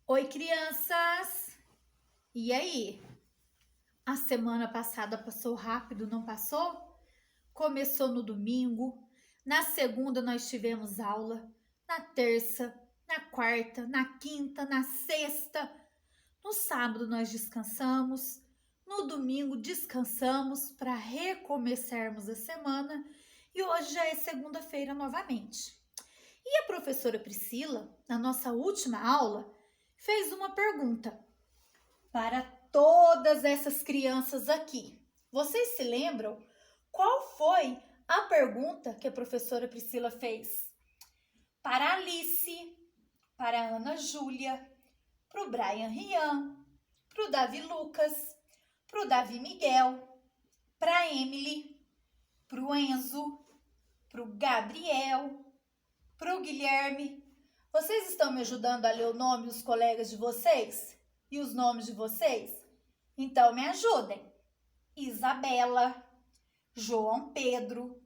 Oi, crianças! E aí? A semana passada passou rápido, não passou? Começou no domingo, na segunda nós tivemos aula, na terça, na quarta, na quinta, na sexta. No sábado nós descansamos, no domingo descansamos para recomeçarmos a semana e hoje já é segunda-feira novamente. E a professora Priscila, na nossa última aula, fez uma pergunta para todas essas crianças aqui. Vocês se lembram qual foi a pergunta que a professora Priscila fez? Para a Alice, para a Ana Júlia, para o Brian Rian, para o Davi Lucas, para o Davi Miguel, para a Emily, para o Enzo, para o Gabriel, para o Guilherme. Vocês estão me ajudando a ler o nome dos colegas de vocês? E os nomes de vocês? Então me ajudem. Isabela, João Pedro,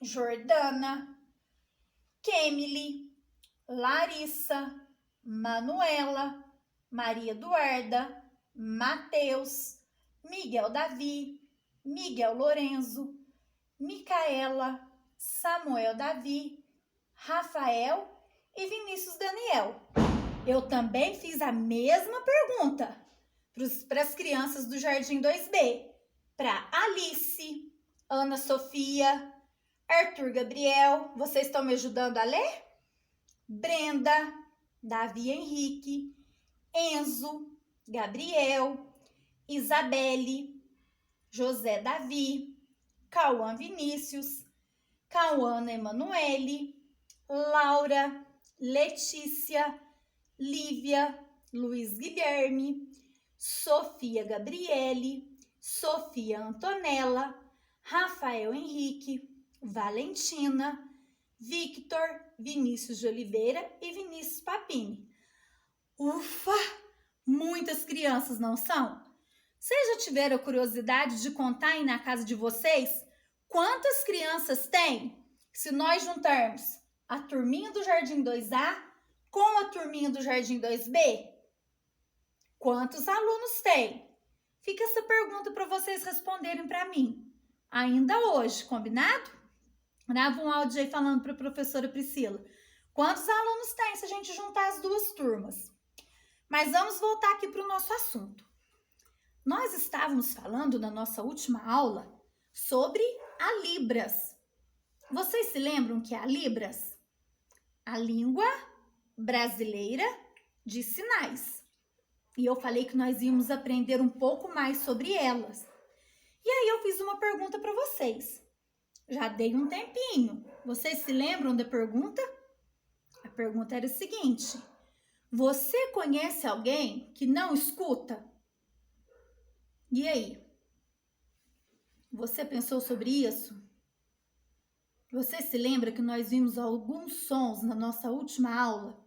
Jordana, Kemily, Larissa, Manuela, Maria Eduarda, Matheus, Miguel Davi, Miguel Lorenzo, Micaela, Samuel Davi, Rafael e Vinícius Daniel. Eu também fiz a mesma pergunta para as crianças do Jardim 2B, para Alice, Ana Sofia, Arthur Gabriel. Vocês estão me ajudando a ler? Brenda, Davi Henrique, Enzo, Gabriel, Isabelle, José Davi, Cauã Vinícius, Cauana Emanuele, Laura, Letícia, Lívia, Luiz Guilherme, Sofia Gabriele, Sofia Antonella, Rafael Henrique, Valentina, Victor, Vinícius de Oliveira e Vinícius Papini. Ufa! Muitas crianças, não são? Vocês já tiveram curiosidade de contar aí na casa de vocês quantas crianças tem? Se nós juntarmos a turminha do Jardim 2A com a turminha do Jardim 2B, quantos alunos tem? Fica essa pergunta para vocês responderem para mim. Ainda hoje, combinado? Grava um áudio aí falando para a professora Priscila. Quantos alunos tem se a gente juntar as duas turmas? Mas vamos voltar aqui para o nosso assunto. Nós estávamos falando na nossa última aula sobre a Libras. Vocês se lembram que é a Libras? A língua brasileira de sinais. E eu falei que nós íamos aprender um pouco mais sobre elas. E aí eu fiz uma pergunta para vocês. Já dei um tempinho. Vocês se lembram da pergunta? A pergunta era o seguinte: você conhece alguém que não escuta? E aí? Você pensou sobre isso? Você se lembra que nós vimos alguns sons na nossa última aula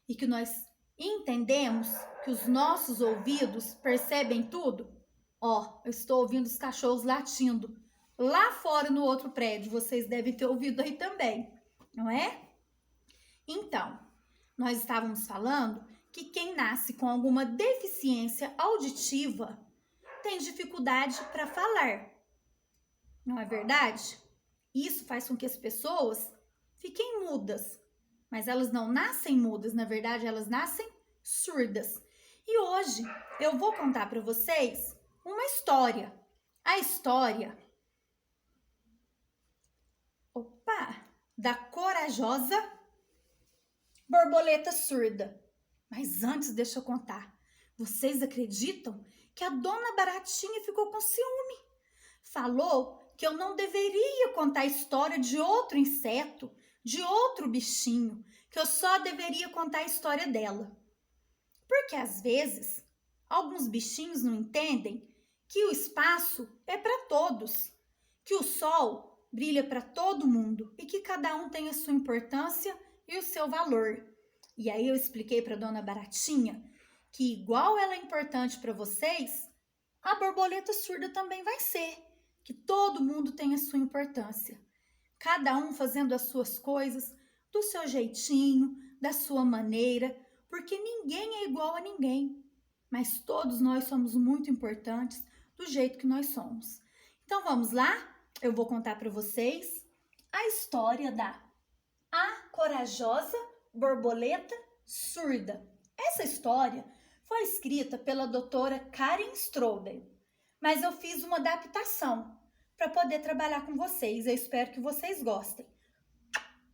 e que nós entendemos que os nossos ouvidos percebem tudo? Ó, eu estou ouvindo os cachorros latindo lá fora no outro prédio. Vocês devem ter ouvido aí também, não é? Então, nós estávamos falando que quem nasce com alguma deficiência auditiva tem dificuldade para falar. Não é verdade? Isso faz com que as pessoas fiquem mudas. Mas elas não nascem mudas, na verdade, elas nascem surdas. E hoje eu vou contar para vocês uma história. A história da corajosa borboleta surda. Mas antes, deixa eu contar. Vocês acreditam que a dona Baratinha ficou com ciúme? Falou que eu não deveria contar a história de outro inseto, de outro bichinho, que eu só deveria contar a história dela. Porque às vezes, alguns bichinhos não entendem que o espaço é para todos, que o sol brilha para todo mundo e que cada um tem a sua importância e o seu valor. E aí eu expliquei para a dona Baratinha que igual ela é importante para vocês, a borboleta surda também vai ser, que todo mundo tem a sua importância. Cada um fazendo as suas coisas do seu jeitinho, da sua maneira. porque ninguém é igual a ninguém, mas todos nós somos muito importantes do jeito que nós somos. Então vamos lá? Eu vou contar para vocês a história da A Corajosa Borboleta Surda. Essa história foi escrita pela doutora Karen Strodel, mas eu fiz uma adaptação para poder trabalhar com vocês. Eu espero que vocês gostem.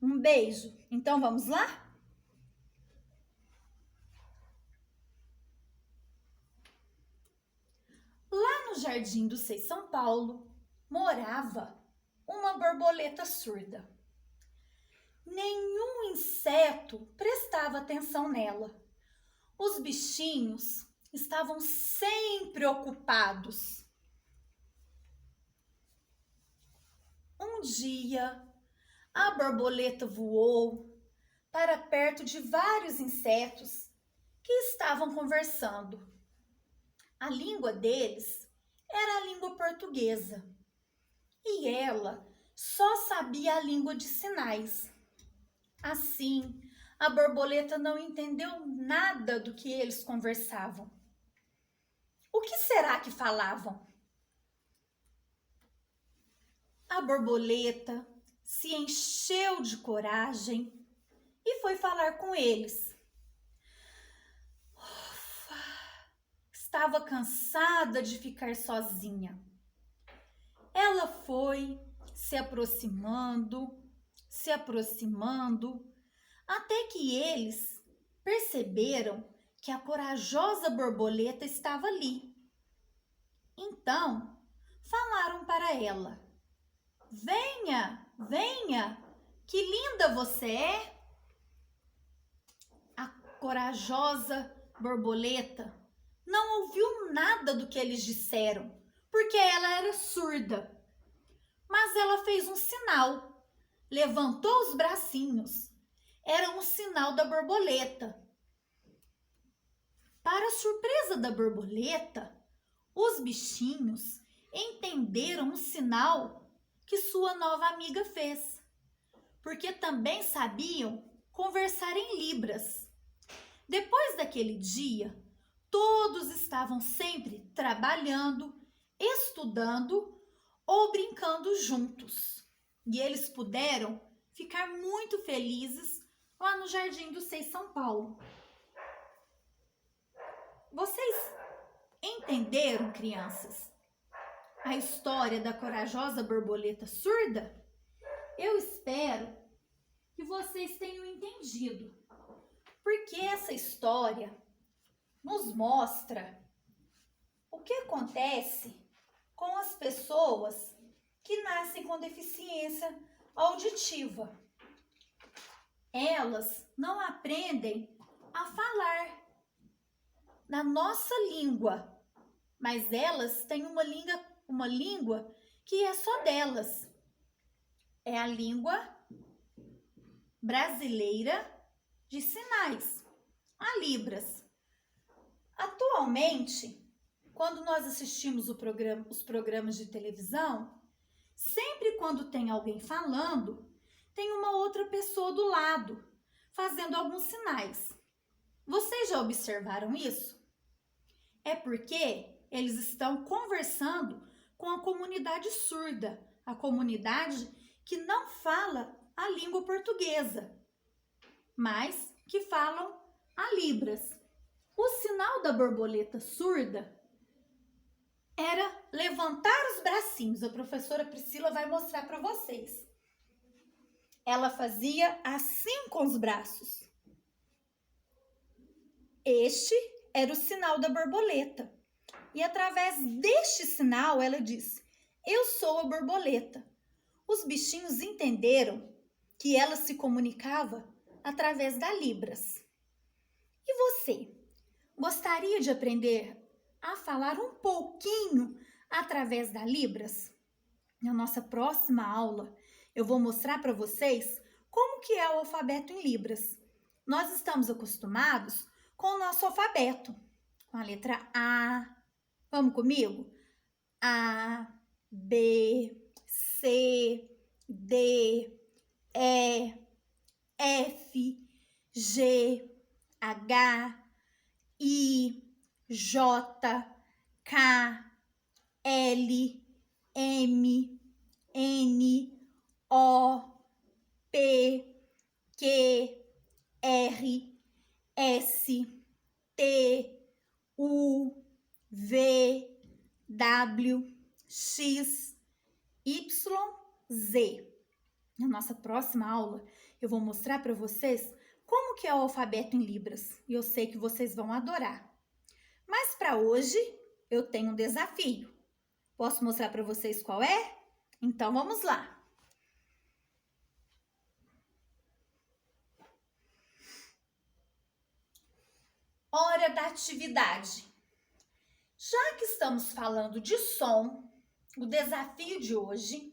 Um beijo. Então vamos lá? Lá no Jardim do Sei São Paulo morava uma borboleta surda. Nenhum inseto prestava atenção nela. Os bichinhos estavam sempre ocupados. Um dia, a borboleta voou para perto de vários insetos que estavam conversando. A língua deles era a língua portuguesa e ela só sabia a língua de sinais. Assim, a borboleta não entendeu nada do que eles conversavam. O que será que falavam? A borboleta se encheu de coragem e foi falar com eles. Estava cansada de ficar sozinha. Ela foi se aproximando, até que eles perceberam que a corajosa borboleta estava ali. Então, falaram para ela: venha, venha, que linda você é! A corajosa borboleta não ouviu nada do que eles disseram, porque ela era surda. Mas ela fez um sinal, levantou os bracinhos. Era um sinal da borboleta. Para surpresa da borboleta, os bichinhos entenderam o sinal que sua nova amiga fez, porque também sabiam conversar em libras. Depois daquele dia, todos estavam sempre trabalhando, estudando ou brincando juntos. E eles puderam ficar muito felizes lá no Jardim do Sei São Paulo. Vocês entenderam, crianças, a história da corajosa borboleta surda? Eu espero que vocês tenham entendido, porque essa história nos mostra o que acontece com as pessoas que nascem com deficiência auditiva. Elas não aprendem a falar na nossa língua, mas elas têm uma língua que é só delas. É a língua brasileira de sinais, a Libras. Atualmente, quando nós assistimos os programas de televisão, sempre quando tem alguém falando, tem uma outra pessoa do lado, fazendo alguns sinais. Vocês já observaram isso? É porque eles estão conversando com a comunidade surda, a comunidade que não fala a língua portuguesa, mas que falam a Libras. O sinal da borboleta surda era levantar os bracinhos. A professora Priscila vai mostrar para vocês. Ela fazia assim com os braços. Este era o sinal da borboleta. E através deste sinal, ela disse: eu sou a borboleta. Os bichinhos entenderam que ela se comunicava através da Libras. E você? Gostaria de aprender a falar um pouquinho através da Libras? Na nossa próxima aula, eu vou mostrar para vocês como que é o alfabeto em Libras. Nós estamos acostumados com o nosso alfabeto, com a letra A. Vamos comigo? A, B, C, D, E, F, G, H, I, J, K, L, M, N, O, P, Q, R, S, T, U, V, W, X, Y, Z. Na nossa próxima aula, eu vou mostrar para vocês como que é o alfabeto em Libras. E eu sei que vocês vão adorar. Mas para hoje, eu tenho um desafio. Posso mostrar para vocês qual é? Então, vamos lá. Hora da atividade. Já que estamos falando de som, o desafio de hoje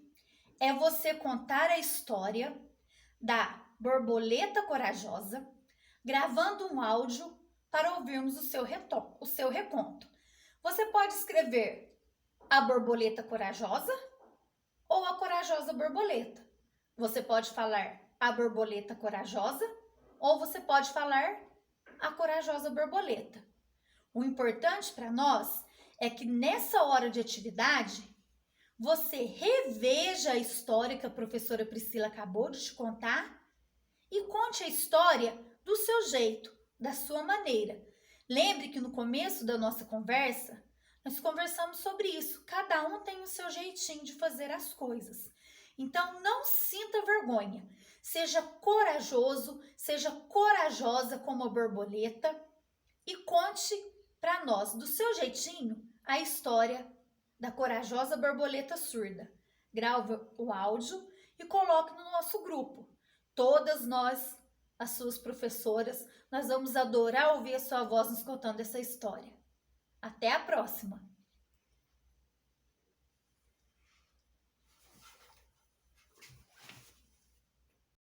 é você contar a história da borboleta corajosa, gravando um áudio para ouvirmos o seu reconto. Você pode escrever a borboleta corajosa ou a corajosa borboleta. Você pode falar a borboleta corajosa ou você pode falar a corajosa borboleta. O importante para nós é que nessa hora de atividade, você reveja a história que a professora Priscila acabou de te contar e conte a história do seu jeito, da sua maneira. Lembre que no começo da nossa conversa, nós conversamos sobre isso. Cada um tem o seu jeitinho de fazer as coisas. Então, não sinta vergonha. Seja corajoso, seja corajosa como a borboleta e conte para nós, do seu jeitinho, a história da corajosa borboleta surda. Grave o áudio e coloque no nosso grupo. Todas nós, as suas professoras, nós vamos adorar ouvir a sua voz nos contando essa história. Até a próxima!